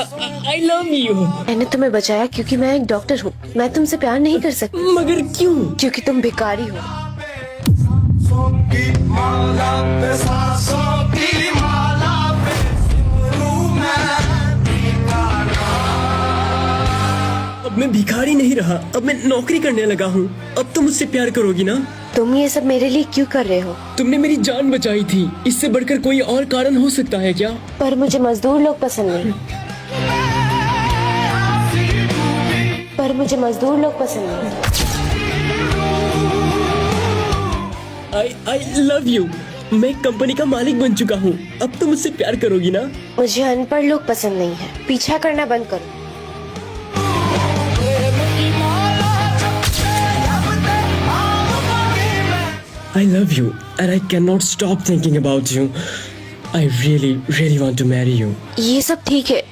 I love you. मैंने तुम्हें बचाया क्योंकि मैं एक डॉक्टर हूँ। मैं तुमसे प्यार नहीं कर सकती मगर क्यों? क्योंकि तुम भिखारी हो। अब मैं भिखारी नहीं रहा, अब मैं नौकरी करने लगा हूँ। अब तुम मुझसे प्यार करोगी ना? तुम ये सब मेरे लिए क्यों कर रहे हो? तुमने मेरी जान बचाई थी, इससे बढ़कर कोई और कारण हो सकता है क्या? पर मुझे मजदूर लोग पसंद नहीं। पर मुझे मजदूर लोग पसंद नहीं। I love you. मैं कंपनी का मालिक बन चुका हूँ, अब तुम मुझसे प्यार करोगी ना? मुझे अनपढ़ लोग पसंद नहीं है। पीछा करना बंद करो। I love you and I cannot stop thinking about you. I really want to marry you. ये सब ठीक है,